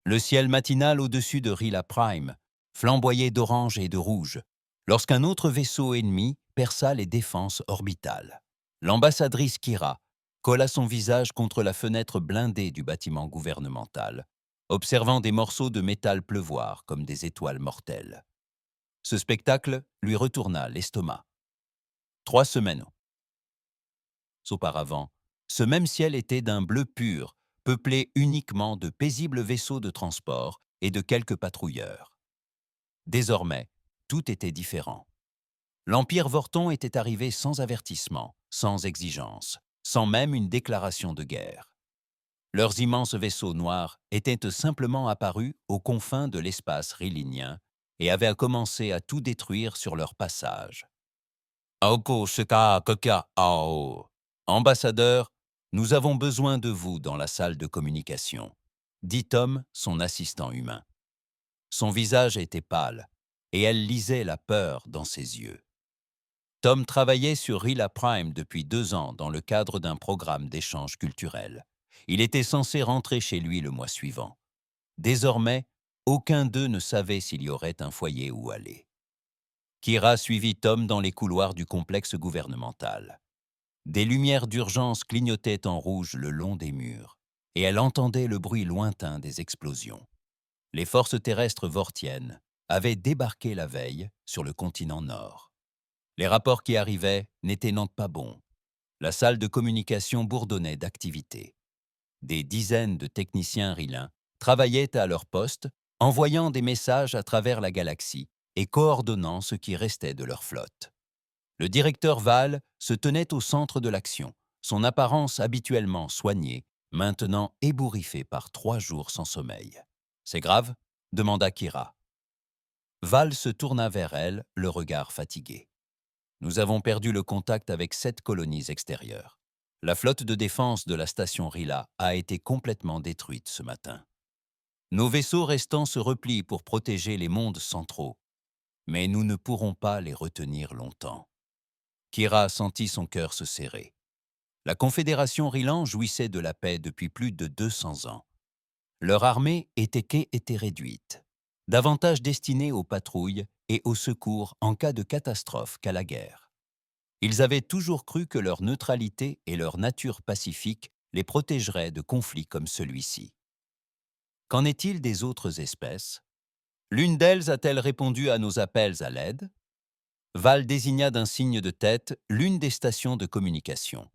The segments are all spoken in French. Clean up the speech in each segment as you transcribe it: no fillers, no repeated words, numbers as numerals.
Le ciel matinal au-dessus de Rila Prime flamboyait d'orange et de rouge, lorsqu'un autre vaisseau ennemi perça les défenses orbitales. L'ambassadrice Kira colla son visage contre la fenêtre blindée du bâtiment gouvernemental, observant des morceaux de métal pleuvoir comme des étoiles mortelles. Ce spectacle lui retourna l'estomac. 3 semaines auparavant, ce même ciel était d'un bleu pur, peuplé uniquement de paisibles vaisseaux de transport et de quelques patrouilleurs. Désormais, tout était différent. L'Empire Vorton était arrivé sans avertissement, sans exigence, sans même une déclaration de guerre. Leurs immenses vaisseaux noirs étaient simplement apparus aux confins de l'espace rilinien et avaient commencé à tout détruire sur leur passage. Ambassadeur, nous avons besoin de vous dans la salle de communication, dit Tom, son assistant humain. Son visage était pâle, et elle lisait la peur dans ses yeux. Tom travaillait sur Rila Prime depuis 2 ans dans le cadre d'un programme d'échange culturel. Il était censé rentrer chez lui le mois suivant. Désormais, aucun d'eux ne savait s'il y aurait un foyer où aller. Kira suivit Tom dans les couloirs du complexe gouvernemental. Des lumières d'urgence clignotaient en rouge le long des murs, et elle entendait le bruit lointain des explosions. Les forces terrestres vortiennes avaient débarqué la veille sur le continent nord. Les rapports qui arrivaient n'étaient pas bons. La salle de communication bourdonnait d'activité. Des dizaines de techniciens rilins travaillaient à leur poste, envoyant des messages à travers la galaxie et coordonnant ce qui restait de leur flotte. Le directeur Val se tenait au centre de l'action, son apparence habituellement soignée, maintenant ébouriffée par 3 jours sans sommeil. « C'est grave ?» demanda Kira. Val se tourna vers elle, le regard fatigué. « Nous avons perdu le contact avec 7 colonies extérieures. La flotte de défense de la station Rila a été complètement détruite ce matin. Nos vaisseaux restants se replient pour protéger les mondes centraux, mais nous ne pourrons pas les retenir longtemps. » Kira sentit son cœur se serrer. La Confédération Rilan jouissait de la paix depuis plus de 200 ans. Leur armée était réduite, davantage destinée aux patrouilles et aux secours en cas de catastrophe qu'à la guerre. Ils avaient toujours cru que leur neutralité et leur nature pacifique les protégeraient de conflits comme celui-ci. Qu'en est-il des autres espèces? L'une d'elles a-t-elle répondu à nos appels à l'aide? Val désigna d'un signe de tête l'une des stations de communication.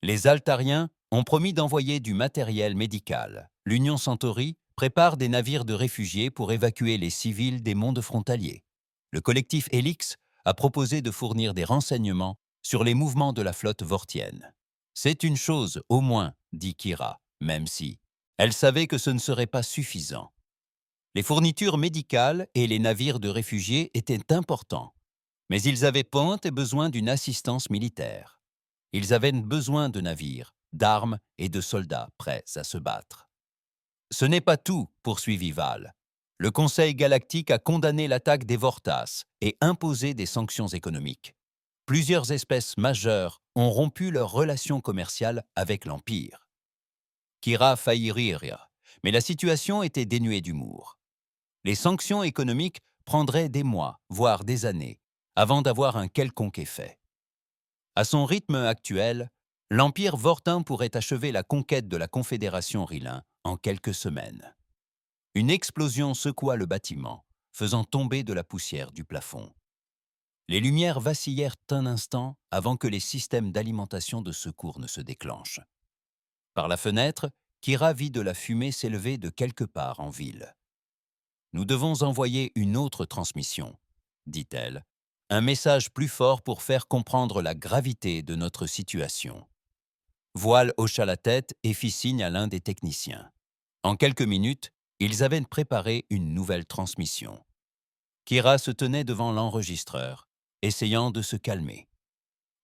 Les Altariens ont promis d'envoyer du matériel médical. L'Union Centauri prépare des navires de réfugiés pour évacuer les civils des mondes frontaliers. Le collectif Helix a proposé de fournir des renseignements sur les mouvements de la flotte vortienne. C'est une chose, au moins, dit Kira, même si elle savait que ce ne serait pas suffisant. Les fournitures médicales et les navires de réfugiés étaient importants, mais ils avaient besoin d'une assistance militaire. Ils avaient besoin de navires, d'armes et de soldats prêts à se battre. Ce n'est pas tout, poursuivit Val. Le Conseil galactique a condamné l'attaque des Vortas et imposé des sanctions économiques. Plusieurs espèces majeures ont rompu leurs relations commerciales avec l'Empire. Kira faillit rire, mais la situation était dénuée d'humour. Les sanctions économiques prendraient des mois, voire des années, avant d'avoir un quelconque effet. À son rythme actuel, l'Empire Vortin pourrait achever la conquête de la Confédération Rilin en quelques semaines. Une explosion secoua le bâtiment, faisant tomber de la poussière du plafond. Les lumières vacillèrent un instant avant que les systèmes d'alimentation de secours ne se déclenchent. Par la fenêtre, Kira vit de la fumée s'élever de quelque part en ville. « Nous devons envoyer une autre transmission, » dit-elle, un message plus fort pour faire comprendre la gravité de notre situation. Voile hocha la tête et fit signe à l'un des techniciens. En quelques minutes, ils avaient préparé une nouvelle transmission. Kira se tenait devant l'enregistreur, essayant de se calmer.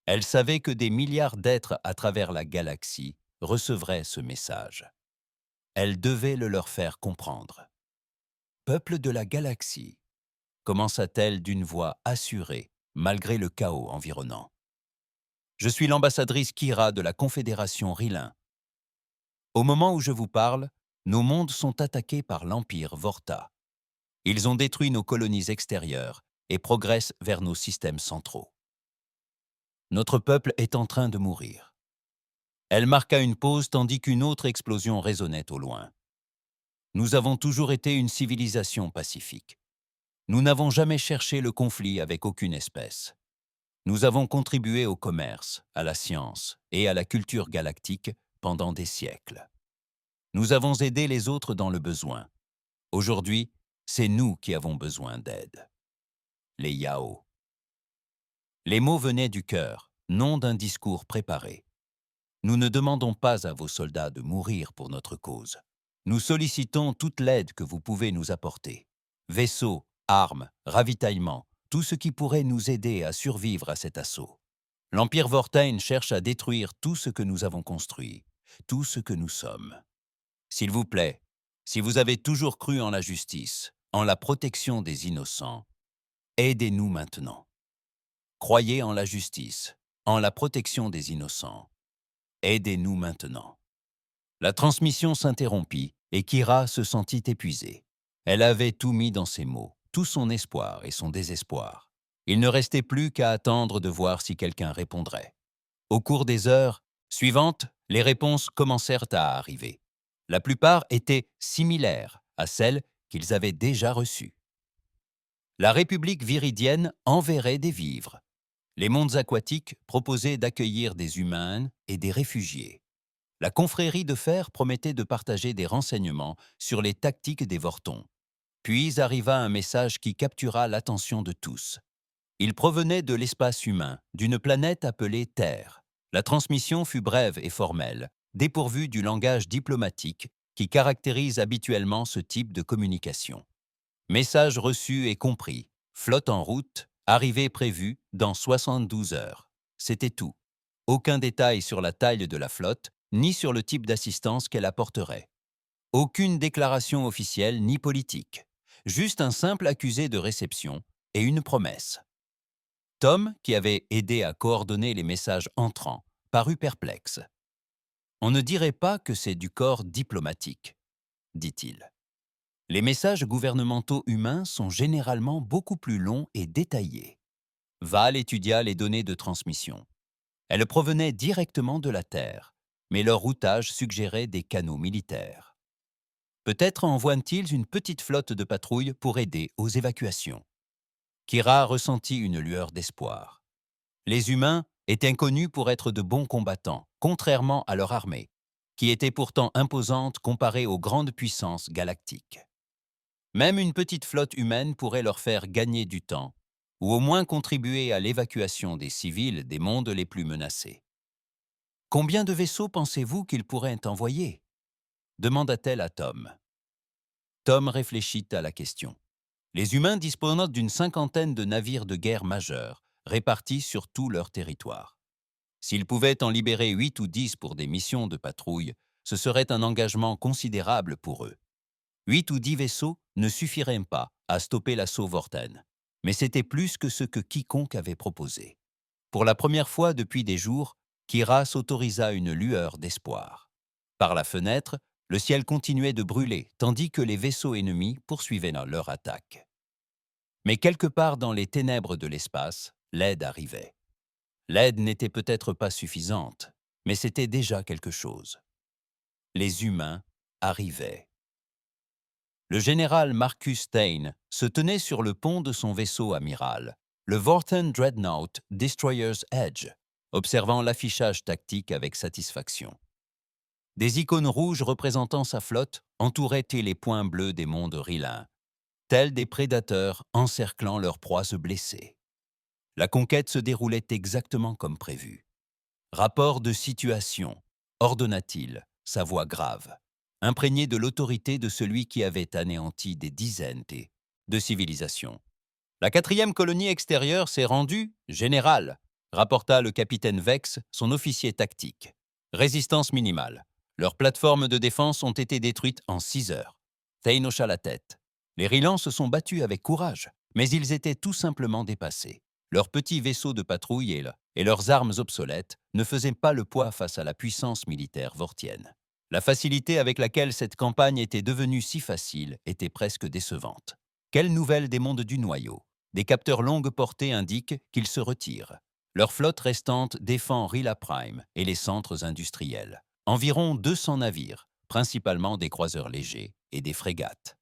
Elle savait que des milliards d'êtres à travers la galaxie recevraient ce message. Elle devait le leur faire comprendre. « Peuple de la galaxie », commença-t-elle d'une voix assurée, malgré le chaos environnant. « Je suis l'ambassadrice Kira de la Confédération Rilin. Au moment où je vous parle, nos mondes sont attaqués par l'Empire Vorta. Ils ont détruit nos colonies extérieures et progressent vers nos systèmes centraux. Notre peuple est en train de mourir. Elle marqua une pause tandis qu'une autre explosion résonnait au loin. Nous avons toujours été une civilisation pacifique. Nous n'avons jamais cherché le conflit avec aucune espèce. Nous avons contribué au commerce, à la science et à la culture galactique pendant des siècles. Nous avons aidé les autres dans le besoin. Aujourd'hui, c'est nous qui avons besoin d'aide. Les Yao. Les mots venaient du cœur, non d'un discours préparé. Nous ne demandons pas à vos soldats de mourir pour notre cause. Nous sollicitons toute l'aide que vous pouvez nous apporter. Vaisseaux, armes, ravitaillement, tout ce qui pourrait nous aider à survivre à cet assaut. L'Empire Vortain cherche à détruire tout ce que nous avons construit, tout ce que nous sommes. S'il vous plaît, si vous avez toujours cru en la justice, en la protection des innocents, aidez-nous maintenant. Croyez en la justice, en la protection des innocents. Aidez-nous maintenant. La transmission s'interrompit et Kira se sentit épuisée. Elle avait tout mis dans ses mots, tout son espoir et son désespoir. Il ne restait plus qu'à attendre de voir si quelqu'un répondrait. Au cours des heures suivantes, les réponses commencèrent à arriver. La plupart étaient similaires à celles qu'ils avaient déjà reçues. La République viridienne enverrait des vivres. Les mondes aquatiques proposaient d'accueillir des humains et des réfugiés. La confrérie de fer promettait de partager des renseignements sur les tactiques des Vortons. Puis arriva un message qui captura l'attention de tous. Il provenait de l'espace humain, d'une planète appelée Terre. La transmission fut brève et formelle, dépourvue du langage diplomatique qui caractérise habituellement ce type de communication. Message reçu et compris. Flotte en route, arrivée prévue dans 72 heures. C'était tout. Aucun détail sur la taille de la flotte, ni sur le type d'assistance qu'elle apporterait. Aucune déclaration officielle ni politique. Juste un simple accusé de réception et une promesse. Tom, qui avait aidé à coordonner les messages entrants, parut perplexe. « On ne dirait pas que c'est du corps diplomatique, dit-il. Les messages gouvernementaux humains sont généralement beaucoup plus longs et détaillés. » Val étudia les données de transmission. Elles provenaient directement de la Terre, mais leur routage suggérait des canaux militaires. Peut-être envoient-ils une petite flotte de patrouille pour aider aux évacuations. Kira ressentit une lueur d'espoir. Les humains étaient connus pour être de bons combattants, contrairement à leur armée, qui était pourtant imposante comparée aux grandes puissances galactiques. Même une petite flotte humaine pourrait leur faire gagner du temps, ou au moins contribuer à l'évacuation des civils des mondes les plus menacés. « Combien de vaisseaux pensez-vous qu'ils pourraient envoyer ?» demanda-t-elle à Tom. Tom réfléchit à la question. Les humains disposent d'une 50aine de navires de guerre majeurs, répartis sur tout leur territoire. S'ils pouvaient en libérer 8 ou 10 pour des missions de patrouille, ce serait un engagement considérable pour eux. 8 ou 10 vaisseaux ne suffiraient pas à stopper l'assaut Vorten, mais c'était plus que ce que quiconque avait proposé. Pour la première fois depuis des jours, Kira s'autorisa une lueur d'espoir. Par la fenêtre, le ciel continuait de brûler, tandis que les vaisseaux ennemis poursuivaient leur attaque. Mais quelque part dans les ténèbres de l'espace, l'aide arrivait. L'aide n'était peut-être pas suffisante, mais c'était déjà quelque chose. Les humains arrivaient. Le général Marcus Stein se tenait sur le pont de son vaisseau amiral, le Vorten Dreadnought Destroyer's Edge, observant l'affichage tactique avec satisfaction. Des icônes rouges représentant sa flotte entouraient les points bleus des mondes Rilin, tels des prédateurs encerclant leurs proies blessées. La conquête se déroulait exactement comme prévu. Rapport de situation, ordonna-t-il, sa voix grave, imprégnée de l'autorité de celui qui avait anéanti des dizaines de civilisations. La 4e colonie extérieure s'est rendue, général, rapporta le capitaine Vex, son officier tactique. Résistance minimale. Leurs plateformes de défense ont été détruites en 6 heures. Thane hocha la tête. Les Rilans se sont battus avec courage, mais ils étaient tout simplement dépassés. Leurs petits vaisseaux de patrouille et leurs armes obsolètes ne faisaient pas le poids face à la puissance militaire vortienne. La facilité avec laquelle cette campagne était devenue si facile était presque décevante. Quelle nouvelle des mondes du noyau? Des capteurs longue portée indiquent qu'ils se retirent. Leur flotte restante défend Rila Prime et les centres industriels. Environ 200 navires, principalement des croiseurs légers et des frégates.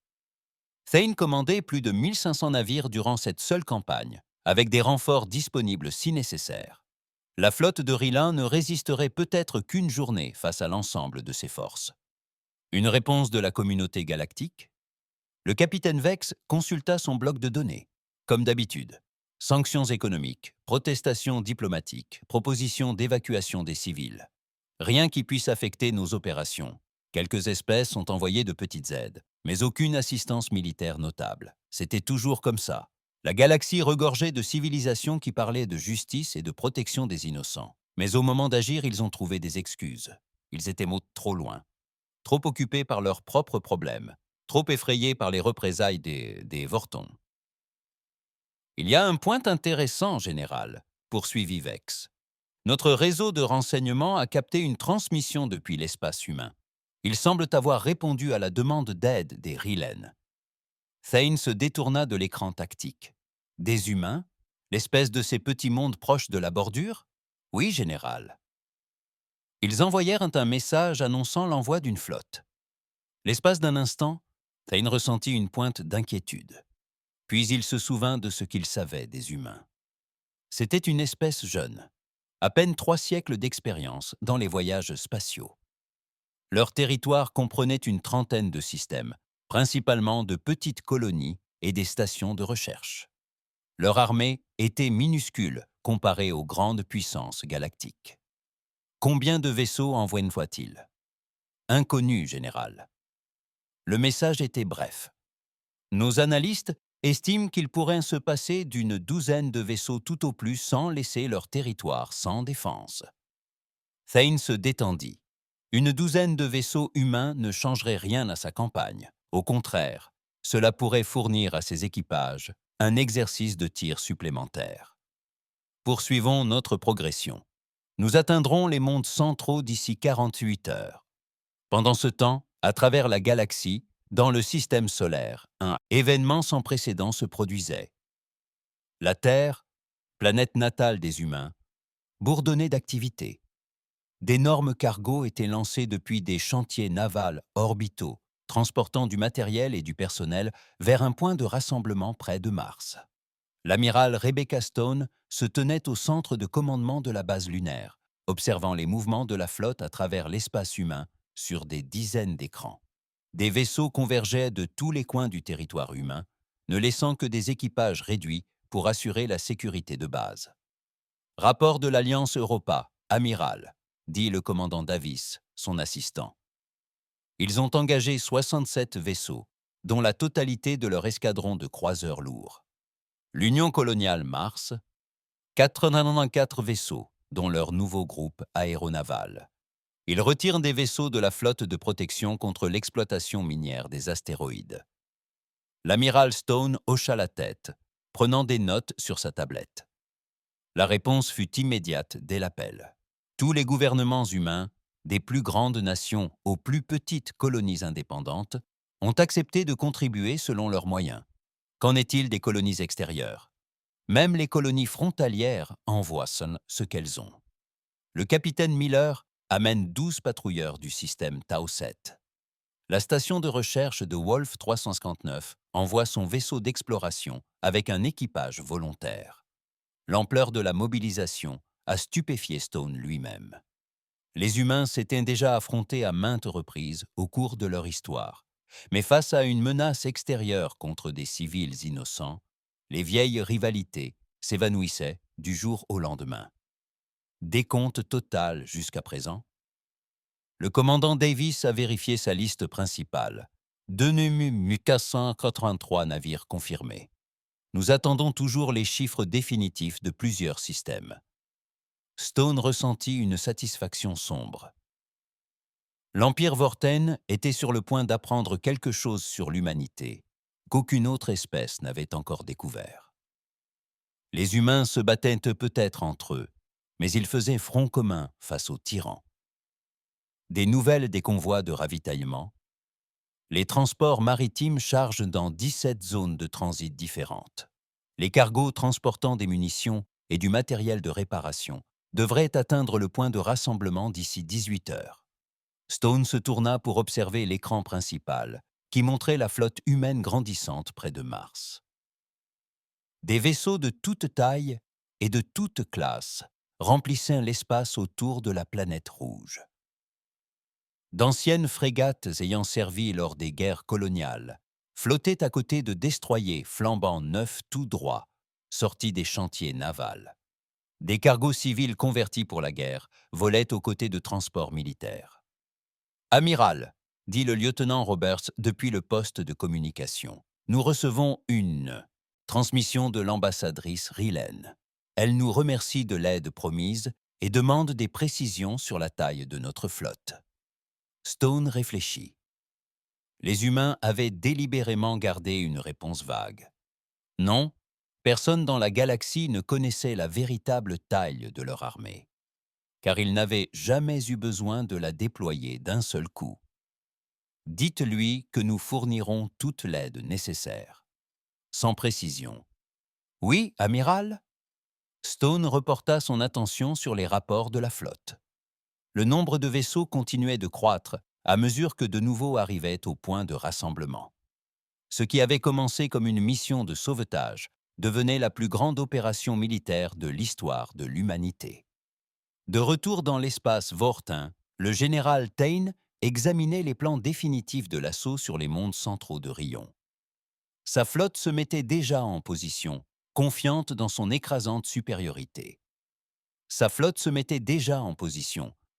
Thane commandait plus de 1500 navires durant cette seule campagne, avec des renforts disponibles si nécessaire. La flotte de Rila ne résisterait peut-être qu'une journée face à l'ensemble de ses forces. Une réponse de la communauté galactique? Le capitaine Vex consulta son bloc de données. Comme d'habitude, sanctions économiques, protestations diplomatiques, propositions d'évacuation des civils. Rien qui puisse affecter nos opérations. Quelques espèces ont envoyé de petites aides, mais aucune assistance militaire notable. C'était toujours comme ça. La galaxie regorgeait de civilisations qui parlaient de justice et de protection des innocents. Mais au moment d'agir, ils ont trouvé des excuses. Ils étaient trop loin, trop occupés par leurs propres problèmes, trop effrayés par les représailles des Vortons. Il y a un point intéressant, général, poursuivit Vex. Notre réseau de renseignement a capté une transmission depuis l'espace humain. Ils semblent avoir répondu à la demande d'aide des Rilen. Thane se détourna de l'écran tactique. Des humains? L'espèce de ces petits mondes proches de la bordure? Oui, général. Ils envoyèrent un message annonçant l'envoi d'une flotte. L'espace d'un instant, Thane ressentit une pointe d'inquiétude. Puis il se souvint de ce qu'il savait des humains. C'était une espèce jeune, à peine 3 siècles d'expérience dans les voyages spatiaux. Leur territoire comprenait une trentaine de systèmes, principalement de petites colonies et des stations de recherche. Leur armée était minuscule comparée aux grandes puissances galactiques. Combien de vaisseaux envoient-ils? Inconnu, général. Le message était bref. Nos analystes estiment qu'il pourrait se passer d'une douzaine de vaisseaux tout au plus sans laisser leur territoire sans défense. Thane se détendit. Une douzaine de vaisseaux humains ne changerait rien à sa campagne. Au contraire, cela pourrait fournir à ses équipages un exercice de tir supplémentaire. Poursuivons notre progression. Nous atteindrons les mondes centraux d'ici 48 heures. Pendant ce temps, à travers la galaxie, dans le système solaire, un événement sans précédent se produisait. La Terre, planète natale des humains, bourdonnait d'activité. D'énormes cargos étaient lancés depuis des chantiers navals orbitaux, transportant du matériel et du personnel vers un point de rassemblement près de Mars. L'amiral Rebecca Stone se tenait au centre de commandement de la base lunaire, observant les mouvements de la flotte à travers l'espace humain sur des dizaines d'écrans. Des vaisseaux convergeaient de tous les coins du territoire humain, ne laissant que des équipages réduits pour assurer la sécurité de base. Rapport de l'Alliance Europa, amiral, dit le commandant Davis, son assistant. Ils ont engagé 67 vaisseaux, dont la totalité de leur escadron de croiseurs lourds. L'Union coloniale Mars, 94 vaisseaux, dont leur nouveau groupe aéronaval. Ils retirent des vaisseaux de la flotte de protection contre l'exploitation minière des astéroïdes. L'amiral Stone hocha la tête, prenant des notes sur sa tablette. La réponse fut immédiate dès l'appel. Tous les gouvernements humains, des plus grandes nations aux plus petites colonies indépendantes, ont accepté de contribuer selon leurs moyens. Qu'en est-il des colonies extérieures? Même les colonies frontalières envoient ce qu'elles ont. Le capitaine Miller amène 12 patrouilleurs du système Tau 7. La station de recherche de Wolf 359 envoie son vaisseau d'exploration avec un équipage volontaire. L'ampleur de la mobilisation a stupéfié Stone lui-même. Les humains s'étaient déjà affrontés à maintes reprises au cours de leur histoire, mais face à une menace extérieure contre des civils innocents, les vieilles rivalités s'évanouissaient du jour au lendemain. Décompte total jusqu'à présent. Le commandant Davis a vérifié sa liste principale. 2483 navires confirmés. Nous attendons toujours les chiffres définitifs de plusieurs systèmes. Stone ressentit une satisfaction sombre. L'Empire Vorten était sur le point d'apprendre quelque chose sur l'humanité qu'aucune autre espèce n'avait encore découvert. Les humains se battaient peut-être entre eux, mais ils faisaient front commun face aux tyrans. Des nouvelles des convois de ravitaillement. Les transports maritimes chargent dans 17 zones de transit différentes. Les cargos transportant des munitions et du matériel de réparation devraient atteindre le point de rassemblement d'ici 18 heures. Stone se tourna pour observer l'écran principal, qui montrait la flotte humaine grandissante près de Mars. Des vaisseaux de toute taille et de toute classe remplissaient l'espace autour de la planète rouge. D'anciennes frégates ayant servi lors des guerres coloniales flottaient à côté de destroyers flambant neufs tout droit, sortis des chantiers navals. Des cargos civils convertis pour la guerre volaient aux côtés de transports militaires. « Amiral », dit le lieutenant Roberts depuis le poste de communication, « nous recevons une transmission de l'ambassadrice Rillen. Elle nous remercie de l'aide promise et demande des précisions sur la taille de notre flotte. » Stone réfléchit. Les humains avaient délibérément gardé une réponse vague. Non, personne dans la galaxie ne connaissait la véritable taille de leur armée, car ils n'avaient jamais eu besoin de la déployer d'un seul coup. Dites-lui que nous fournirons toute l'aide nécessaire. Sans précision. Oui, amiral ? Stone reporta son attention sur les rapports de la flotte. Le nombre de vaisseaux continuait de croître à mesure que de nouveaux arrivaient au point de rassemblement. Ce qui avait commencé comme une mission de sauvetage devenait la plus grande opération militaire de l'histoire de l'humanité. De retour dans l'espace Vortin, le général Tain examinait les plans définitifs de l'assaut sur les mondes centraux de Rion. Sa flotte se mettait déjà en position, confiante dans son écrasante supériorité.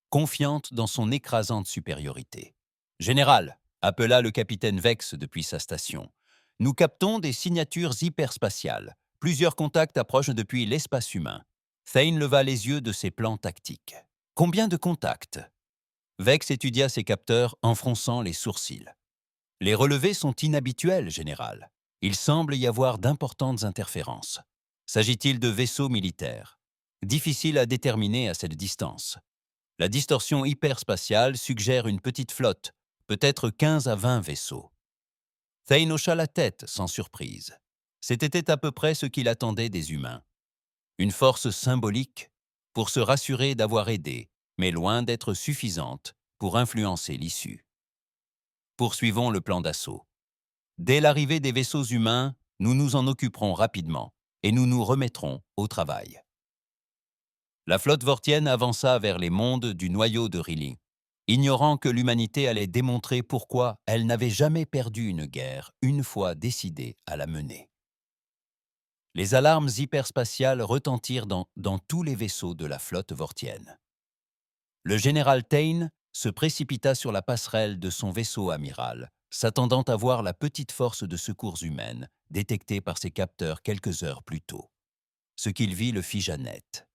Confiante dans son écrasante supériorité. « Général », appela le capitaine Vex depuis sa station, « nous captons des signatures hyperspatiales. Plusieurs contacts approchent depuis l'espace humain. » Thane leva les yeux de ses plans tactiques. « Combien de contacts ?» Vex étudia ses capteurs en fronçant les sourcils. « Les relevés sont inhabituels, général. Il semble y avoir d'importantes interférences. S'agit-il de vaisseaux militaires? Difficile à déterminer à cette distance. La distorsion hyperspatiale suggère une petite flotte, peut-être 15 à 20 vaisseaux. » Thane hocha la tête sans surprise. C'était à peu près ce qu'il attendait des humains. Une force symbolique pour se rassurer d'avoir aidé, mais loin d'être suffisante pour influencer l'issue. Poursuivons le plan d'assaut. Dès l'arrivée des vaisseaux humains, nous nous en occuperons rapidement et nous nous remettrons au travail. La flotte vortienne avança vers les mondes du noyau de Rilly, ignorant que l'humanité allait démontrer pourquoi elle n'avait jamais perdu une guerre une fois décidée à la mener. Les alarmes hyperspatiales retentirent dans tous les vaisseaux de la flotte vortienne. Le général Tain se précipita sur la passerelle de son vaisseau amiral, s'attendant à voir la petite force de secours humaine détectée par ses capteurs quelques heures plus tôt. Ce qu'il vit le figea net.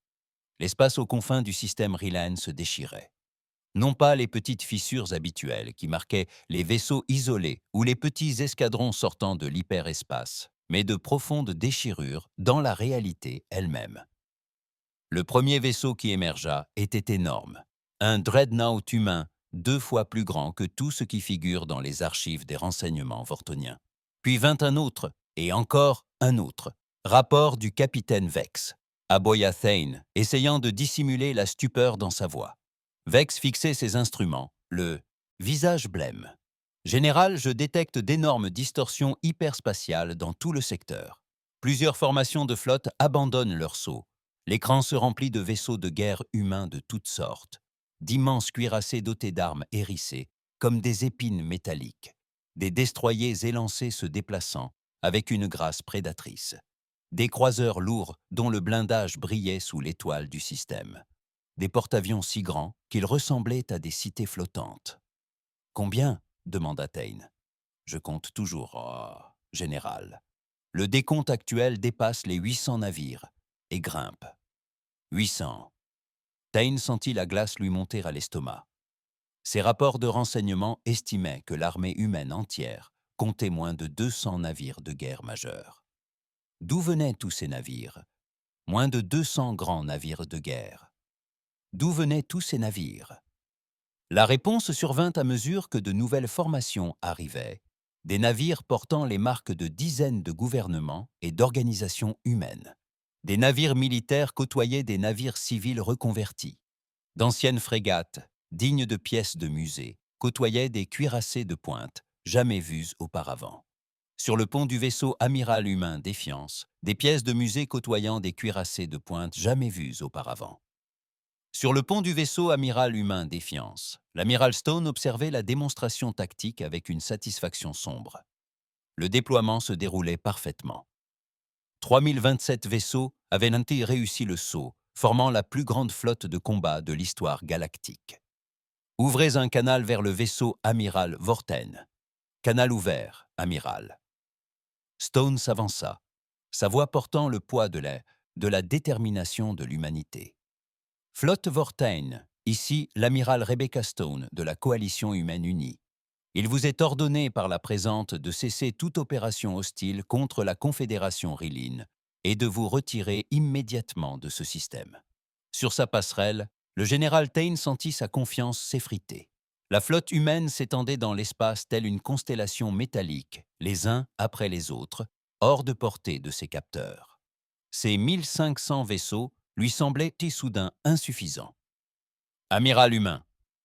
L'espace aux confins du système Rillen se déchirait. Non pas les petites fissures habituelles qui marquaient les vaisseaux isolés ou les petits escadrons sortant de l'hyperespace, mais de profondes déchirures dans la réalité elle-même. Le premier vaisseau qui émergea était énorme, un dreadnought humain 2 fois plus grand que tout ce qui figure dans les archives des renseignements vortoniens. Puis vint un autre, et encore un autre, rapport du capitaine Vex, aboya Thane, essayant de dissimuler la stupeur dans sa voix. Vex fixait ses instruments, le visage blême. « Général, je détecte d'énormes distorsions hyperspatiales dans tout le secteur. Plusieurs formations de flotte abandonnent leurs sauts. L'écran se remplit de vaisseaux de guerre humains de toutes sortes, d'immenses cuirassés dotés d'armes hérissées, comme des épines métalliques, des destroyers élancés se déplaçant avec une grâce prédatrice, des croiseurs lourds dont le blindage brillait sous l'étoile du système, des porte-avions si grands qu'ils ressemblaient à des cités flottantes. « Combien ?» demanda Tain. « Je compte toujours, général. Le décompte actuel dépasse les 800 navires et grimpe. 800. » Tain sentit la glace lui monter à l'estomac. Ses rapports de renseignement estimaient que l'armée humaine entière comptait moins de 200 navires de guerre majeurs. D'où venaient tous ces navires? Moins de 200 grands navires de guerre. D'où venaient tous ces navires? La réponse survint à mesure que de nouvelles formations arrivaient, des navires portant les marques de dizaines de gouvernements et d'organisations humaines. Des navires militaires côtoyaient des navires civils reconvertis. D'anciennes frégates, dignes de pièces de musée, côtoyaient des cuirassés de pointe, jamais vus auparavant. Sur le pont du vaisseau amiral humain Défiance, des pièces de musée côtoyant des cuirassés de pointe jamais vus auparavant. Sur le pont du vaisseau amiral humain Défiance, l'amiral Stone observait la démonstration tactique avec une satisfaction sombre. Le déploiement se déroulait parfaitement. 3027 vaisseaux avaient ainsi réussi le saut, formant la plus grande flotte de combat de l'histoire galactique. Ouvrez un canal vers le vaisseau amiral Vorten. Canal ouvert, amiral. Stone s'avança, sa voix portant le poids de la détermination de l'humanité. Flotte Vorten, ici l'amiral Rebecca Stone de la Coalition humaine unie. Il vous est ordonné par la présente de cesser toute opération hostile contre la Confédération Rilline et de vous retirer immédiatement de ce système. Sur sa passerelle, le général Tain sentit sa confiance s'effriter. La flotte humaine s'étendait dans l'espace telle une constellation métallique, les uns après les autres, hors de portée de ses capteurs. Ces 1500 vaisseaux lui semblaient soudain insuffisants. « Amiral humain »,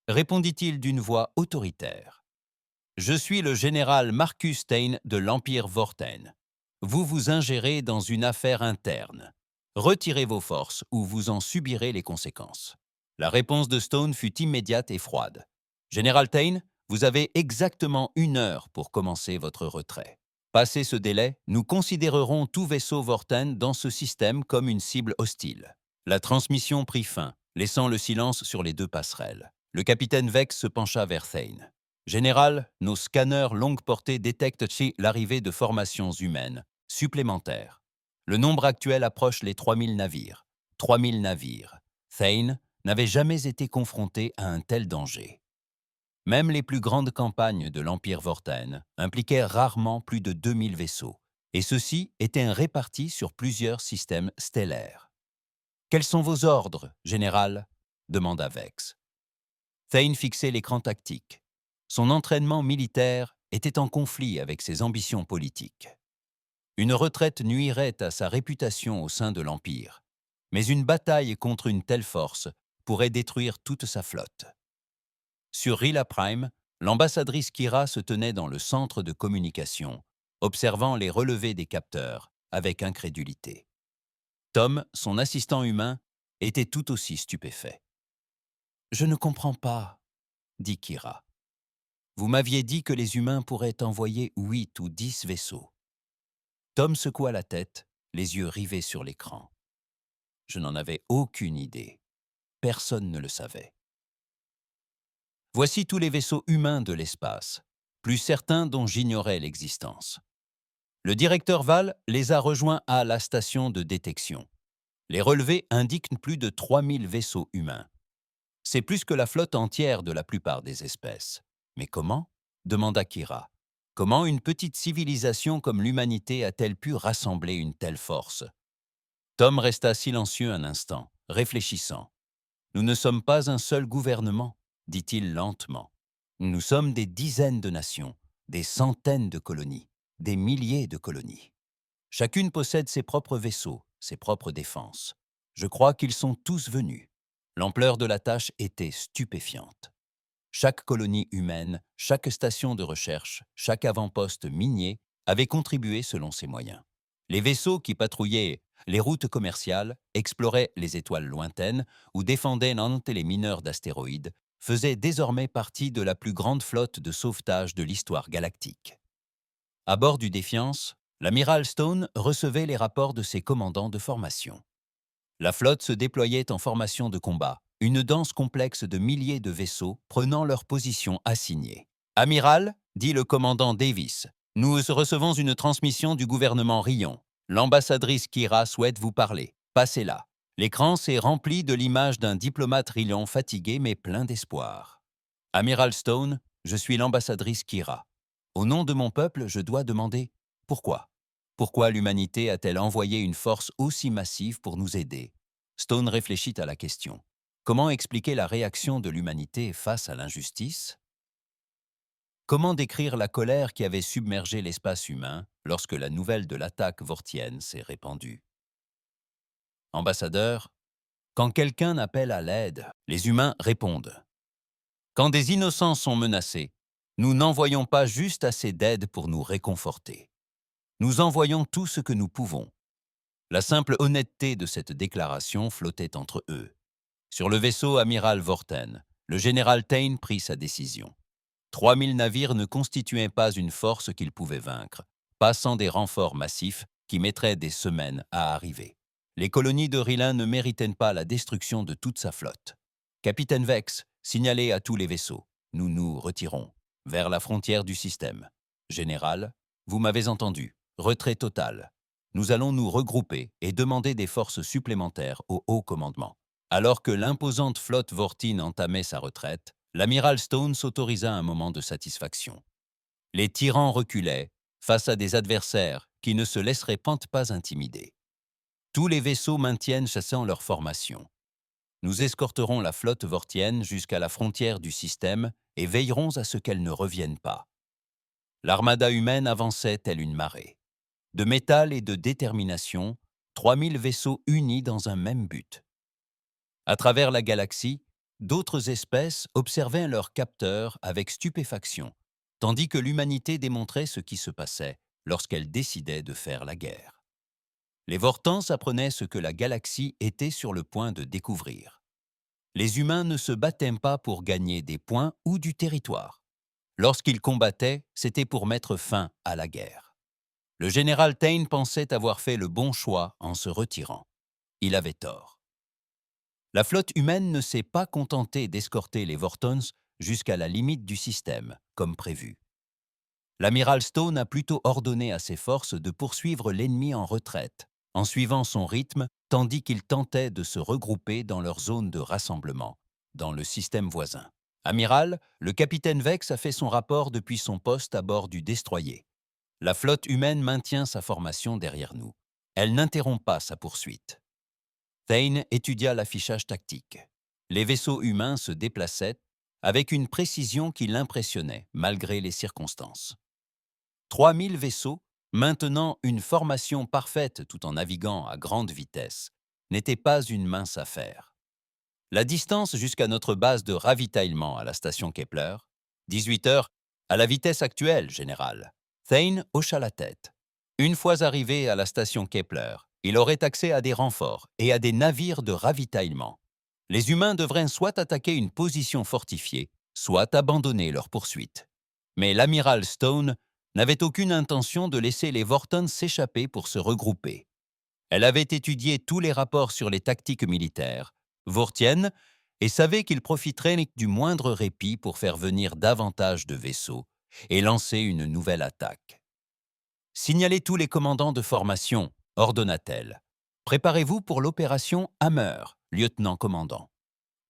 répondit-il d'une voix autoritaire. « Je suis le général Marcus Tain de l'Empire Vorten. Vous vous ingérez dans une affaire interne. Retirez vos forces ou vous en subirez les conséquences. » La réponse de Stone fut immédiate et froide. « Général Tain, vous avez exactement 1 heure pour commencer votre retrait. Passé ce délai, nous considérerons tout vaisseau Vorten dans ce système comme une cible hostile. » La transmission prit fin, laissant le silence sur les 2 passerelles. Le capitaine Vex se pencha vers Thane. « Général, nos scanners longue portée détectent l'arrivée de formations humaines supplémentaires. Le nombre actuel approche les 3000 navires. 3000 navires. Thane n'avait jamais été confronté à un tel danger. Même les plus grandes campagnes de l'Empire Vorten impliquaient rarement plus de 2000 vaisseaux, et ceux-ci étaient répartis sur plusieurs systèmes stellaires. « Quels sont vos ordres, général ?» demanda Vex. Thane fixait l'écran tactique. Son entraînement militaire était en conflit avec ses ambitions politiques. Une retraite nuirait à sa réputation au sein de l'Empire, mais une bataille contre une telle force pourrait détruire toute sa flotte. Sur Rila Prime, l'ambassadrice Kira se tenait dans le centre de communication, observant les relevés des capteurs avec incrédulité. Tom, son assistant humain, était tout aussi stupéfait. « Je ne comprends pas, » dit Kira. « Vous m'aviez dit que les humains pourraient envoyer 8 ou 10 vaisseaux. » Tom secoua la tête, les yeux rivés sur l'écran. « Je n'en avais aucune idée. Personne ne le savait. » Voici tous les vaisseaux humains de l'espace, plus certains dont j'ignorais l'existence. Le directeur Val les a rejoints à la station de détection. Les relevés indiquent plus de 3000 vaisseaux humains. C'est plus que la flotte entière de la plupart des espèces. Mais comment ? Demanda Kira. Comment une petite civilisation comme l'humanité a-t-elle pu rassembler une telle force ? Tom resta silencieux un instant, réfléchissant. Nous ne sommes pas un seul gouvernement, dit-il lentement. Nous sommes des dizaines de nations, des centaines de colonies, des milliers de colonies. Chacune possède ses propres vaisseaux, ses propres défenses. Je crois qu'ils sont tous venus. L'ampleur de la tâche était stupéfiante. Chaque colonie humaine, chaque station de recherche, chaque avant-poste minier avait contribué selon ses moyens. Les vaisseaux qui patrouillaient les routes commerciales, exploraient les étoiles lointaines ou défendaient les mineurs d'astéroïdes faisaient désormais partie de la plus grande flotte de sauvetage de l'histoire galactique. À bord du Défiance, l'amiral Stone recevait les rapports de ses commandants de formation. La flotte se déployait en formation de combat, une danse complexe de milliers de vaisseaux prenant leur position assignée. « Amiral, dit le commandant Davis, nous recevons une transmission du gouvernement Rion. L'ambassadrice Kira souhaite vous parler. Passez-la. » L'écran s'est rempli de l'image d'un diplomate Rion fatigué mais plein d'espoir. « Amiral Stone, je suis l'ambassadrice Kira. Au nom de mon peuple, je dois demander pourquoi. Pourquoi l'humanité a-t-elle envoyé une force aussi massive pour nous aider ?» Stone réfléchit à la question. Comment expliquer la réaction de l'humanité face à l'injustice? Comment décrire la colère qui avait submergé l'espace humain lorsque la nouvelle de l'attaque vortienne s'est répandue? Ambassadeur, quand quelqu'un appelle à l'aide, les humains répondent. Quand des innocents sont menacés, nous n'envoyons pas juste assez d'aide pour nous réconforter. Nous envoyons tout ce que nous pouvons. La simple honnêteté de cette déclaration flottait entre eux. Sur le vaisseau amiral Vorten, le général Tain prit sa décision. 3000 navires ne constituaient pas une force qu'il pouvait vaincre, pas sans des renforts massifs qui mettraient des semaines à arriver. Les colonies de Rilin ne méritaient pas la destruction de toute sa flotte. Capitaine Vex, signalez à tous les vaisseaux. Nous nous retirons vers la frontière du système. Général, vous m'avez entendu. Retrait total. Nous allons nous regrouper et demander des forces supplémentaires au haut commandement. Alors que l'imposante flotte Vortine entamait sa retraite, l'amiral Stone s'autorisa un moment de satisfaction. Les tyrans reculaient face à des adversaires qui ne se laisseraient pas intimider. Tous les vaisseaux maintiennent chassant leur formation. Nous escorterons la flotte vortienne jusqu'à la frontière du système et veillerons à ce qu'elle ne revienne pas. L'armada humaine avançait telle une marée. De métal et de détermination, 3000 vaisseaux unis dans un même but. À travers la galaxie, d'autres espèces observaient leurs capteurs avec stupéfaction, tandis que l'humanité démontrait ce qui se passait lorsqu'elle décidait de faire la guerre. Les Vortans apprenaient ce que la galaxie était sur le point de découvrir. Les humains ne se battaient pas pour gagner des points ou du territoire. Lorsqu'ils combattaient, c'était pour mettre fin à la guerre. Le général Tain pensait avoir fait le bon choix en se retirant. Il avait tort. La flotte humaine ne s'est pas contentée d'escorter les Vortons jusqu'à la limite du système, comme prévu. L'amiral Stone a plutôt ordonné à ses forces de poursuivre l'ennemi en retraite, en suivant son rythme, tandis qu'ils tentaient de se regrouper dans leur zone de rassemblement, dans le système voisin. Amiral, le capitaine Vex a fait son rapport depuis son poste à bord du destroyer. La flotte humaine maintient sa formation derrière nous. Elle n'interrompt pas sa poursuite. Thane étudia l'affichage tactique. Les vaisseaux humains se déplaçaient avec une précision qui l'impressionnait malgré les circonstances. 3000 vaisseaux, maintenant une formation parfaite tout en naviguant à grande vitesse, n'était pas une mince affaire. La distance jusqu'à notre base de ravitaillement à la station Kepler, 18 heures, à la vitesse actuelle, général. Thane hocha la tête. Une fois arrivé à la station Kepler, il aurait accès à des renforts et à des navires de ravitaillement. Les humains devraient soit attaquer une position fortifiée, soit abandonner leur poursuite. Mais l'amiral Stone n'avait aucune intention de laisser les Vortons s'échapper pour se regrouper. Elle avait étudié tous les rapports sur les tactiques militaires, vortiennes, et savait qu'il profiterait du moindre répit pour faire venir davantage de vaisseaux et lancer une nouvelle attaque. « Signalez tous les commandants de formation », ordonna-t-elle. « Préparez-vous pour l'opération Hammer, lieutenant-commandant. »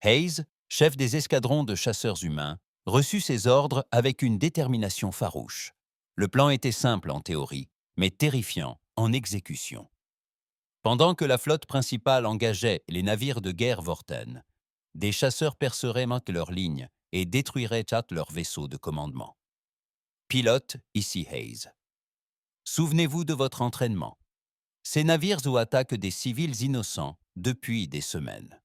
Hayes, chef des escadrons de chasseurs humains, reçut ses ordres avec une détermination farouche. Le plan était simple en théorie, mais terrifiant en exécution. Pendant que la flotte principale engageait les navires de guerre Vorten, des chasseurs perceraient leurs lignes et détruiraient leurs vaisseaux de commandement. Pilote, ici Hayes. Souvenez-vous de votre entraînement. Ces navires attaquent des civils innocents depuis des semaines.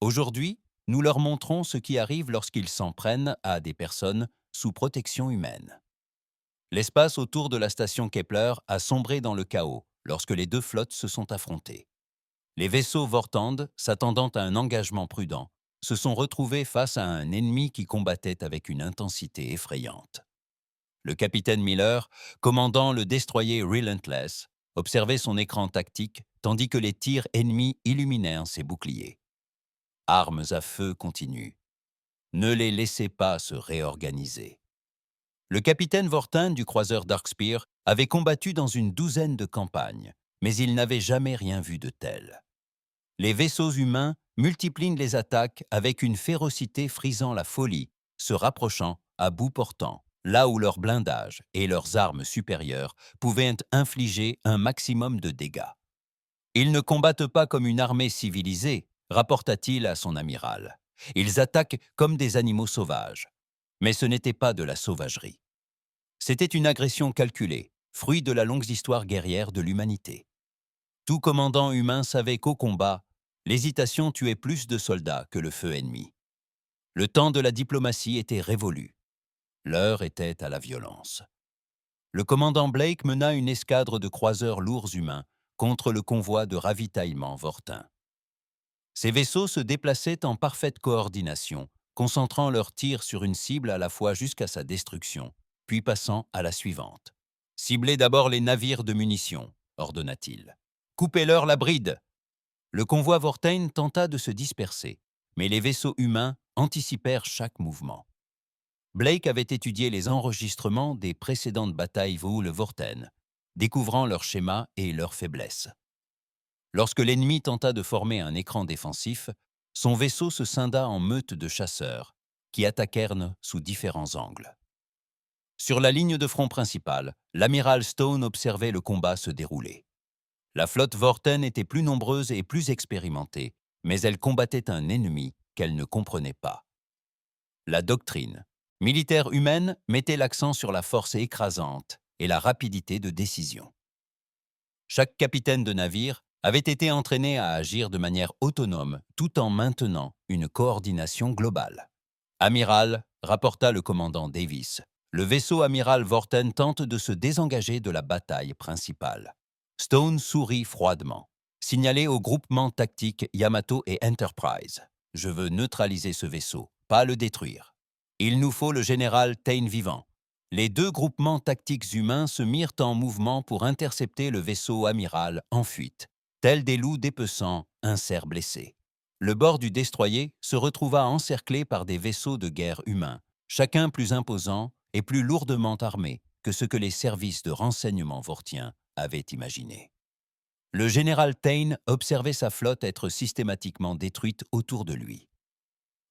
Aujourd'hui, nous leur montrons ce qui arrive lorsqu'ils s'en prennent à des personnes sous protection humaine. L'espace autour de la station Kepler a sombré dans le chaos lorsque les deux flottes se sont affrontées. Les vaisseaux Vortand, s'attendant à un engagement prudent, se sont retrouvés face à un ennemi qui combattait avec une intensité effrayante. Le capitaine Miller, commandant le destroyer Relentless, observait son écran tactique tandis que les tirs ennemis illuminaient ses boucliers. Armes à feu continuent. Ne les laissez pas se réorganiser. Le capitaine Vortin du croiseur Darkspear avait combattu dans une douzaine de campagnes, mais il n'avait jamais rien vu de tel. Les vaisseaux humains multiplient les attaques avec une férocité frisant la folie, se rapprochant à bout portant, là où leur blindage et leurs armes supérieures pouvaient infliger un maximum de dégâts. Ils ne combattent pas comme une armée civilisée, rapporta-t-il à son amiral. Ils attaquent comme des animaux sauvages. Mais ce n'était pas de la sauvagerie. C'était une agression calculée, fruit de la longue histoire guerrière de l'humanité. Tout commandant humain savait qu'au combat, l'hésitation tuait plus de soldats que le feu ennemi. Le temps de la diplomatie était révolu. L'heure était à la violence. Le commandant Blake mena une escadre de croiseurs lourds humains contre le convoi de ravitaillement Vortin. Ces vaisseaux se déplaçaient en parfaite coordination, concentrant leurs tirs sur une cible à la fois jusqu'à sa destruction, puis passant à la suivante. « Ciblez d'abord les navires de munitions », ordonna-t-il. « Coupez-leur la bride !» Le convoi Vortain tenta de se disperser, mais les vaisseaux humains anticipèrent chaque mouvement. Blake avait étudié les enregistrements des précédentes batailles Voules-Vorten, découvrant leurs schémas et leurs faiblesses. Lorsque l'ennemi tenta de former un écran défensif, son vaisseau se scinda en meute de chasseurs, qui attaquèrent sous différents angles. Sur la ligne de front principale, l'amiral Stone observait le combat se dérouler. La flotte Vorten était plus nombreuse et plus expérimentée, mais elle combattait un ennemi qu'elle ne comprenait pas. La doctrine militaire humaine mettait l'accent sur la force écrasante et la rapidité de décision. Chaque capitaine de navire avait été entraîné à agir de manière autonome tout en maintenant une coordination globale. « Amiral », rapporta le commandant Davis, « le vaisseau amiral Vorten tente de se désengager de la bataille principale. » Stone sourit froidement. « Signalez au groupement tactique Yamato et Enterprise. Je veux neutraliser ce vaisseau, pas le détruire. Il nous faut le général Tain vivant. » Les deux groupements tactiques humains se mirent en mouvement pour intercepter le vaisseau amiral en fuite, tels des loups dépeçant un cerf blessé. Le bord du destroyer se retrouva encerclé par des vaisseaux de guerre humains, chacun plus imposant et plus lourdement armé que ce que les services de renseignement vortiens avaient imaginé. Le général Tain observait sa flotte être systématiquement détruite autour de lui.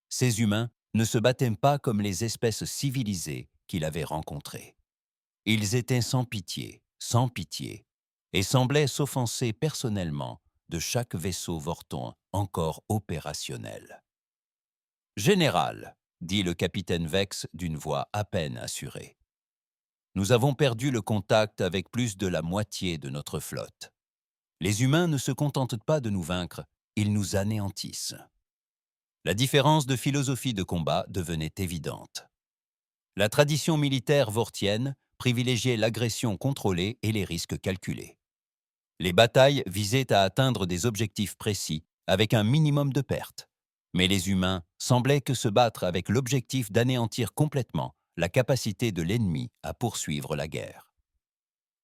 Ces humains ne se battaient pas comme les espèces civilisées qu'il avait rencontrées. Ils étaient sans pitié, et semblaient s'offenser personnellement de chaque vaisseau Vorton encore opérationnel. « Général, » dit le capitaine Vex d'une voix à peine assurée, « nous avons perdu le contact avec plus de la moitié de notre flotte. Les humains ne se contentent pas de nous vaincre, ils nous anéantissent. » La différence de philosophie de combat devenait évidente. La tradition militaire vortienne privilégiait l'agression contrôlée et les risques calculés. Les batailles visaient à atteindre des objectifs précis avec un minimum de pertes. Mais les humains semblaient que se battre avec l'objectif d'anéantir complètement la capacité de l'ennemi à poursuivre la guerre.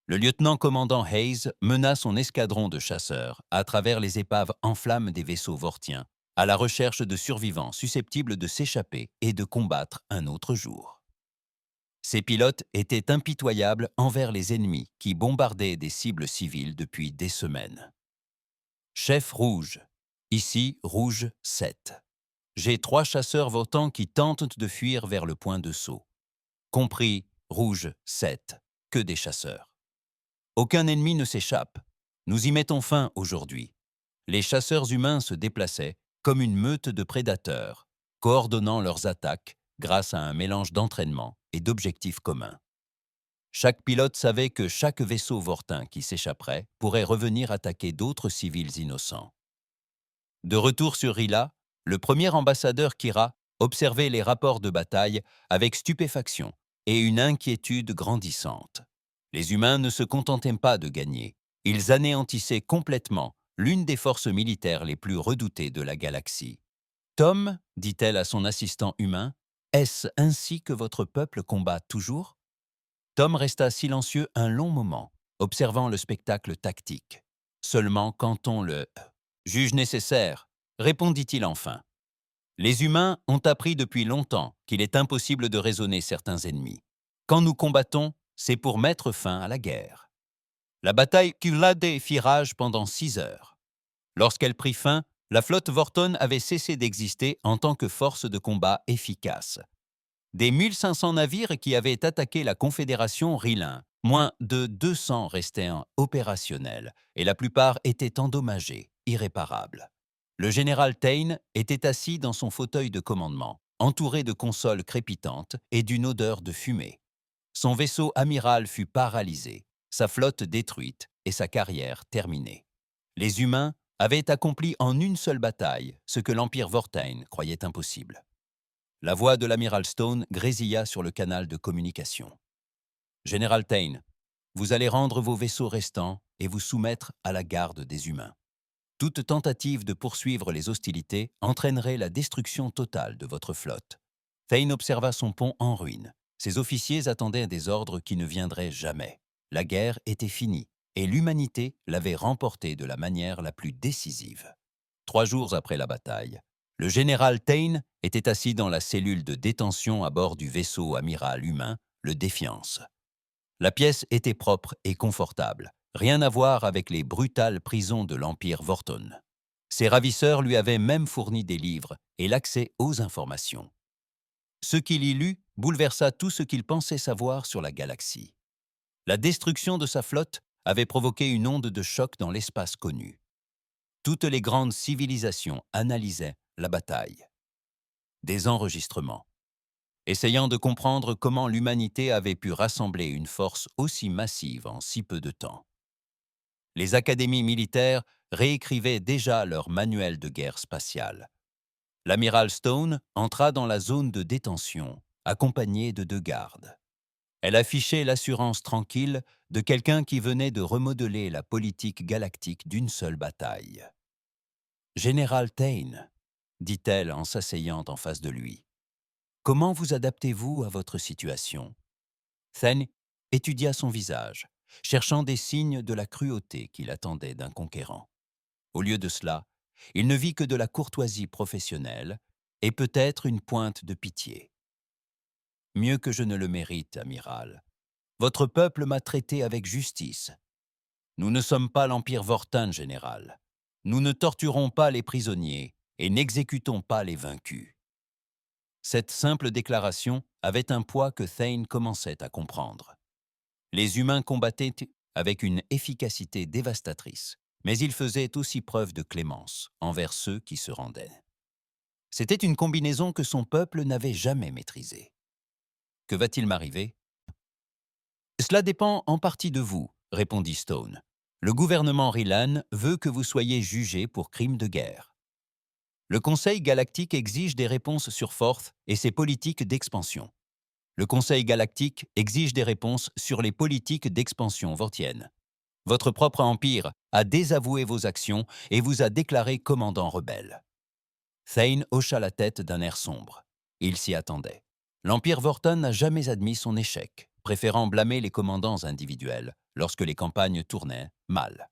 Le lieutenant-commandant Hayes mena son escadron de chasseurs à travers les épaves en flammes des vaisseaux vortiens, à la recherche de survivants susceptibles de s'échapper et de combattre un autre jour. Ces pilotes étaient impitoyables envers les ennemis qui bombardaient des cibles civiles depuis des semaines. « Chef rouge, ici rouge 7. J'ai 3 chasseurs votants qui tentent de fuir vers le point de saut. Compris rouge 7, que des chasseurs. Aucun ennemi ne s'échappe. Nous y mettons fin aujourd'hui. » Les chasseurs humains se déplaçaient comme une meute de prédateurs, coordonnant leurs attaques grâce à un mélange d'entraînement et d'objectifs communs. Chaque pilote savait que chaque vaisseau vortin qui s'échapperait pourrait revenir attaquer d'autres civils innocents. De retour sur Rila, le premier ambassadeur Kira observait les rapports de bataille avec stupéfaction et une inquiétude grandissante. Les humains ne se contentaient pas de gagner, ils anéantissaient complètement l'une des forces militaires les plus redoutées de la galaxie. « Tom, dit-elle à son assistant humain, est-ce ainsi que votre peuple combat toujours ?» Tom resta silencieux un long moment, observant le spectacle tactique. Seulement quand on le juge nécessaire, répondit-il enfin. Les humains ont appris depuis longtemps qu'il est impossible de raisonner certains ennemis. Quand nous combattons, c'est pour mettre fin à la guerre. La bataille Kulade fit rage pendant 6 heures. Lorsqu'elle prit fin, la flotte Vorton avait cessé d'exister en tant que force de combat efficace. Des 1500 navires qui avaient attaqué la Confédération Rilin, moins de 200 restaient opérationnels et la plupart étaient endommagés, irréparables. Le général Tain était assis dans son fauteuil de commandement, entouré de consoles crépitantes et d'une odeur de fumée. Son vaisseau amiral fut paralysé, sa flotte détruite et sa carrière terminée. Les humains avaient accompli en une seule bataille ce que l'Empire Vortain croyait impossible. La voix de l'amiral Stone grésilla sur le canal de communication. « Général Tain, vous allez rendre vos vaisseaux restants et vous soumettre à la garde des humains. Toute tentative de poursuivre les hostilités entraînerait la destruction totale de votre flotte. » Tain observa son pont en ruine. Ses officiers attendaient des ordres qui ne viendraient jamais. La guerre était finie et l'humanité l'avait remportée de la manière la plus décisive. 3 jours après la bataille, le général Tain était assis dans la cellule de détention à bord du vaisseau amiral humain, le Défiance. La pièce était propre et confortable, rien à voir avec les brutales prisons de l'Empire Vorton. Ses ravisseurs lui avaient même fourni des livres et l'accès aux informations. Ce qu'il y lut bouleversa tout ce qu'il pensait savoir sur la galaxie. La destruction de sa flotte avait provoqué une onde de choc dans l'espace connu. Toutes les grandes civilisations analysaient la bataille. Des enregistrements. Essayant de comprendre comment l'humanité avait pu rassembler une force aussi massive en si peu de temps. Les académies militaires réécrivaient déjà leur manuel de guerre spatiale. L'amiral Stone entra dans la zone de détention, accompagné de 2 gardes. Elle affichait l'assurance tranquille de quelqu'un qui venait de remodeler la politique galactique d'une seule bataille. « Général Tain, » dit-elle en s'asseyant en face de lui, « comment vous adaptez-vous à votre situation ?» Tain étudia son visage, cherchant des signes de la cruauté qu'il attendait d'un conquérant. Au lieu de cela, il ne vit que de la courtoisie professionnelle et peut-être une pointe de pitié. « Mieux que je ne le mérite, amiral. Votre peuple m'a traité avec justice. Nous ne sommes pas l'Empire Vortin, général. Nous ne torturons pas les prisonniers et n'exécutons pas les vaincus. » Cette simple déclaration avait un poids que Tain commençait à comprendre. Les humains combattaient avec une efficacité dévastatrice, mais ils faisaient aussi preuve de clémence envers ceux qui se rendaient. C'était une combinaison que son peuple n'avait jamais maîtrisée. Que va-t-il m'arriver ? Cela dépend en partie de vous, répondit Stone. Le gouvernement Rilan veut que vous soyez jugé pour crimes de guerre. Le Conseil galactique exige des réponses sur Forth et ses politiques d'expansion. Le Conseil galactique exige des réponses sur les politiques d'expansion vortiennes. Votre propre empire a désavoué vos actions et vous a déclaré commandant rebelle. Thane hocha la tête d'un air sombre. Il s'y attendait. L'Empire Vorton n'a jamais admis son échec, préférant blâmer les commandants individuels lorsque les campagnes tournaient mal.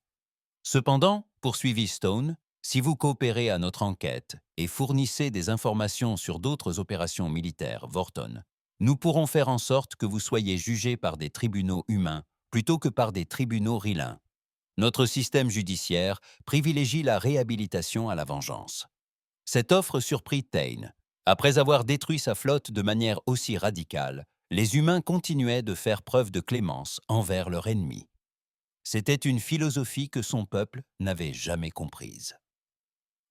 Cependant, poursuivit Stone, si vous coopérez à notre enquête et fournissez des informations sur d'autres opérations militaires Vorton, nous pourrons faire en sorte que vous soyez jugé par des tribunaux humains plutôt que par des tribunaux rilins. Notre système judiciaire privilégie la réhabilitation à la vengeance. Cette offre surprit Tain. Après avoir détruit sa flotte de manière aussi radicale, les humains continuaient de faire preuve de clémence envers leur ennemi. C'était une philosophie que son peuple n'avait jamais comprise.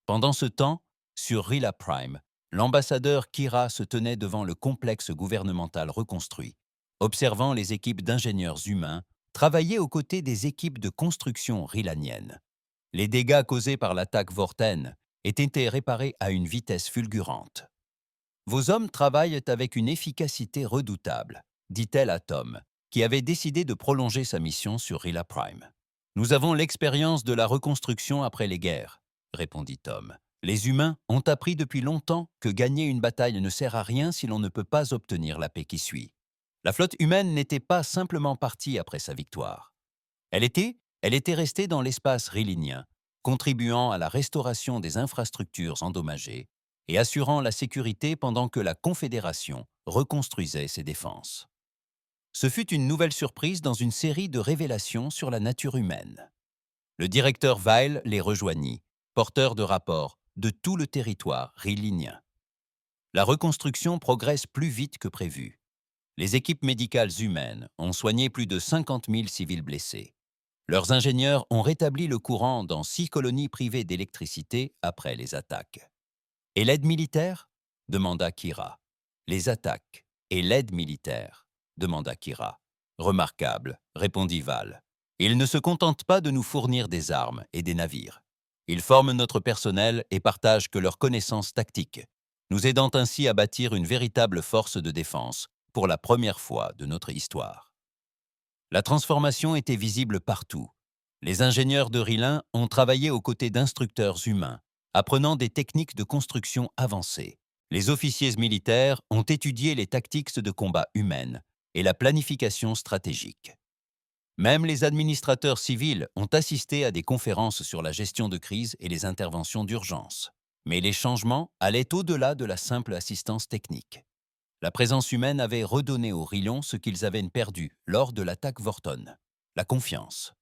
Pendant ce temps, sur Rila Prime, l'ambassadeur Kira se tenait devant le complexe gouvernemental reconstruit, observant les équipes d'ingénieurs humains travailler aux côtés des équipes de construction rilaniennes. Les dégâts causés par l'attaque Vorten étaient réparés à une vitesse fulgurante. « Vos hommes travaillent avec une efficacité redoutable, » dit-elle à Tom, qui avait décidé de prolonger sa mission sur Rila Prime. « Nous avons l'expérience de la reconstruction après les guerres, » répondit Tom. « Les humains ont appris depuis longtemps que gagner une bataille ne sert à rien si l'on ne peut pas obtenir la paix qui suit. La flotte humaine n'était pas simplement partie après sa victoire. Elle était restée dans l'espace rilinien, contribuant à la restauration des infrastructures endommagées et assurant la sécurité pendant que la Confédération reconstruisait ses défenses. Ce fut une nouvelle surprise dans une série de révélations sur la nature humaine. Le directeur Weil les rejoignit, porteur de rapports de tout le territoire rilinien. La reconstruction progresse plus vite que prévu. Les équipes médicales humaines ont soigné plus de 50 000 civils blessés. Leurs ingénieurs ont rétabli le courant dans 6 colonies privées d'électricité après les attaques. Et l'aide militaire demanda Kira. Les attaques et l'aide militaire demanda Kira. Remarquable, répondit Val. Ils ne se contentent pas de nous fournir des armes et des navires. Ils forment notre personnel et partagent que leurs connaissances tactiques, nous aidant ainsi à bâtir une véritable force de défense pour la première fois de notre histoire. La transformation était visible partout. Les ingénieurs de Rilin ont travaillé aux côtés d'instructeurs humains, apprenant des techniques de construction avancées. Les officiers militaires ont étudié les tactiques de combat humaines et la planification stratégique. Même les administrateurs civils ont assisté à des conférences sur la gestion de crise et les interventions d'urgence. Mais les changements allaient au-delà de la simple assistance technique. La présence humaine avait redonné aux Rilons ce qu'ils avaient perdu lors de l'attaque Vorton, la confiance,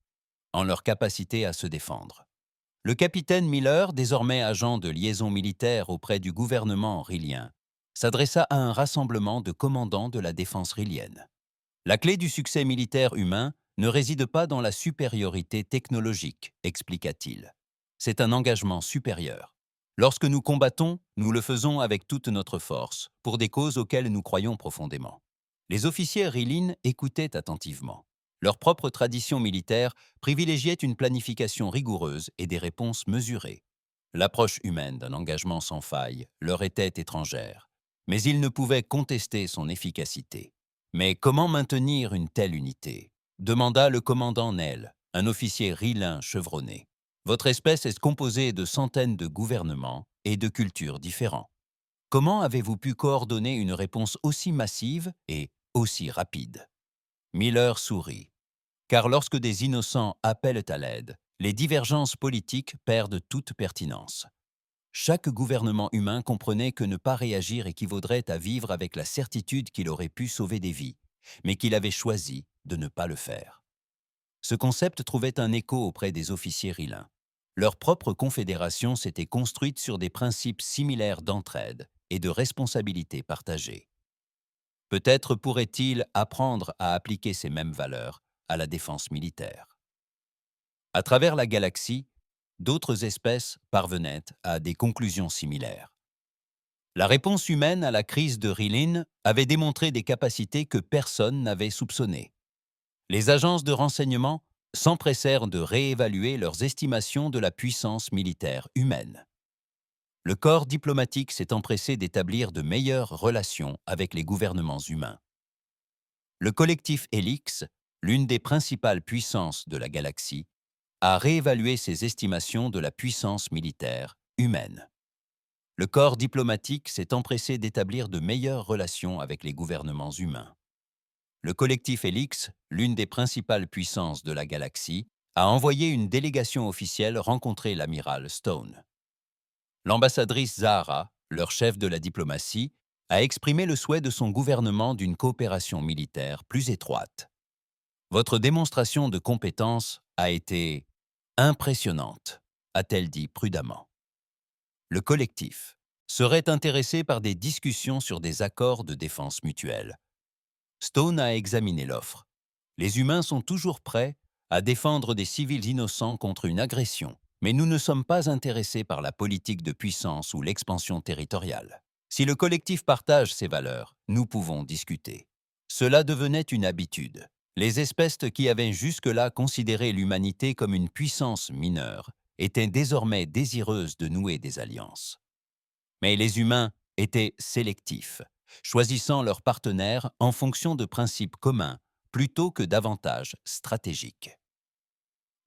en leur capacité à se défendre. Le capitaine Miller, désormais agent de liaison militaire auprès du gouvernement rilien, s'adressa à un rassemblement de commandants de la défense rilienne. La clé du succès militaire humain ne réside pas dans la supériorité technologique, expliqua-t-il. C'est un engagement supérieur. Lorsque nous combattons, nous le faisons avec toute notre force, pour des causes auxquelles nous croyons profondément. Les officiers rilines écoutaient attentivement. Leur propre tradition militaire privilégiait une planification rigoureuse et des réponses mesurées. L'approche humaine d'un engagement sans faille leur était étrangère, mais ils ne pouvaient contester son efficacité. Mais comment maintenir une telle unité demanda le commandant Nel, un officier rilin chevronné. Votre espèce est composée de centaines de gouvernements et de cultures différents. Comment avez-vous pu coordonner une réponse aussi massive et aussi rapide? Miller sourit. Car lorsque des innocents appellent à l'aide, les divergences politiques perdent toute pertinence. Chaque gouvernement humain comprenait que ne pas réagir équivaudrait à vivre avec la certitude qu'il aurait pu sauver des vies, mais qu'il avait choisi de ne pas le faire. Ce concept trouvait un écho auprès des officiers rilins. Leur propre confédération s'était construite sur des principes similaires d'entraide et de responsabilité partagée. Peut-être pourrait-il apprendre à appliquer ces mêmes valeurs à la défense militaire. À travers la galaxie, d'autres espèces parvenaient à des conclusions similaires. La réponse humaine à la crise de Rilin avait démontré des capacités que personne n'avait soupçonnées. Les agences de renseignement s'empressèrent de réévaluer leurs estimations de la puissance militaire humaine. Le corps diplomatique s'est empressé d'établir de meilleures relations avec les gouvernements humains. Le collectif Helix, l'une des principales puissances de la galaxie, a réévalué ses estimations de la puissance militaire humaine. Le corps diplomatique s'est empressé d'établir de meilleures relations avec les gouvernements humains. Le collectif Helix, l'une des principales puissances de la galaxie, a envoyé une délégation officielle rencontrer l'amiral Stone. L'ambassadrice Zahara, leur chef de la diplomatie, a exprimé le souhait de son gouvernement d'une coopération militaire plus étroite. Votre démonstration de compétence a été impressionnante, a-t-elle dit prudemment. Le collectif serait intéressé par des discussions sur des accords de défense mutuelle. Stone a examiné l'offre. Les humains sont toujours prêts à défendre des civils innocents contre une agression, mais nous ne sommes pas intéressés par la politique de puissance ou l'expansion territoriale. Si le collectif partage ces valeurs, nous pouvons discuter. Cela devenait une habitude. Les espèces qui avaient jusque-là considéré l'humanité comme une puissance mineure étaient désormais désireuses de nouer des alliances. Mais les humains étaient sélectifs, choisissant leurs partenaires en fonction de principes communs plutôt que d'avantages stratégiques.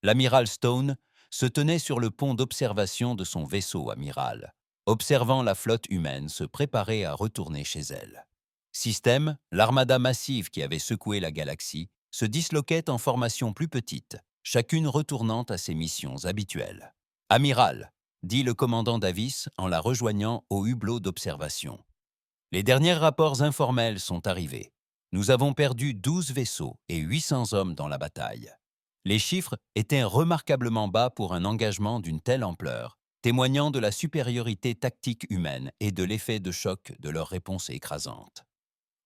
L'amiral Stone se tenait sur le pont d'observation de son vaisseau amiral, observant la flotte humaine se préparer à retourner chez elle. Système, l'armada massive qui avait secoué la galaxie, se disloquait en formations plus petites, chacune retournant à ses missions habituelles. « Amiral », dit le commandant Davis en la rejoignant au hublot d'observation. « Les derniers rapports informels sont arrivés. Nous avons perdu 12 vaisseaux et 800 hommes dans la bataille. » Les chiffres étaient remarquablement bas pour un engagement d'une telle ampleur, témoignant de la supériorité tactique humaine et de l'effet de choc de leur réponse écrasante.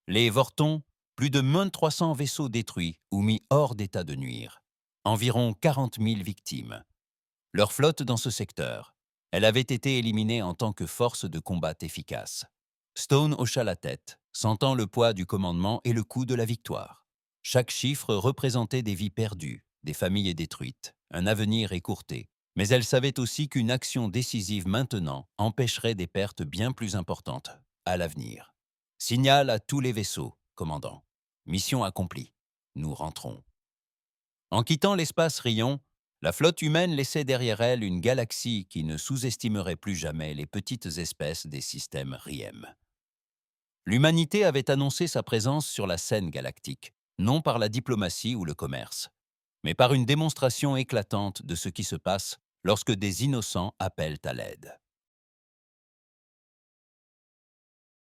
Les Vortons, plus de 1300 vaisseaux détruits ou mis hors d'état de nuire. Environ 40 000 victimes. Leur flotte dans ce secteur. Elle avait été éliminée en tant que force de combat efficace. Stone hocha la tête, sentant le poids du commandement et le coût de la victoire. Chaque chiffre représentait des vies perdues, des familles détruites, un avenir écourté. Mais elle savait aussi qu'une action décisive maintenant empêcherait des pertes bien plus importantes à l'avenir. Signal à tous les vaisseaux, commandant. Mission accomplie. Nous rentrons. En quittant l'espace Rion, la flotte humaine laissait derrière elle une galaxie qui ne sous-estimerait plus jamais les petites espèces des systèmes Riem. L'humanité avait annoncé sa présence sur la scène galactique, non par la diplomatie ou le commerce, mais par une démonstration éclatante de ce qui se passe lorsque des innocents appellent à l'aide.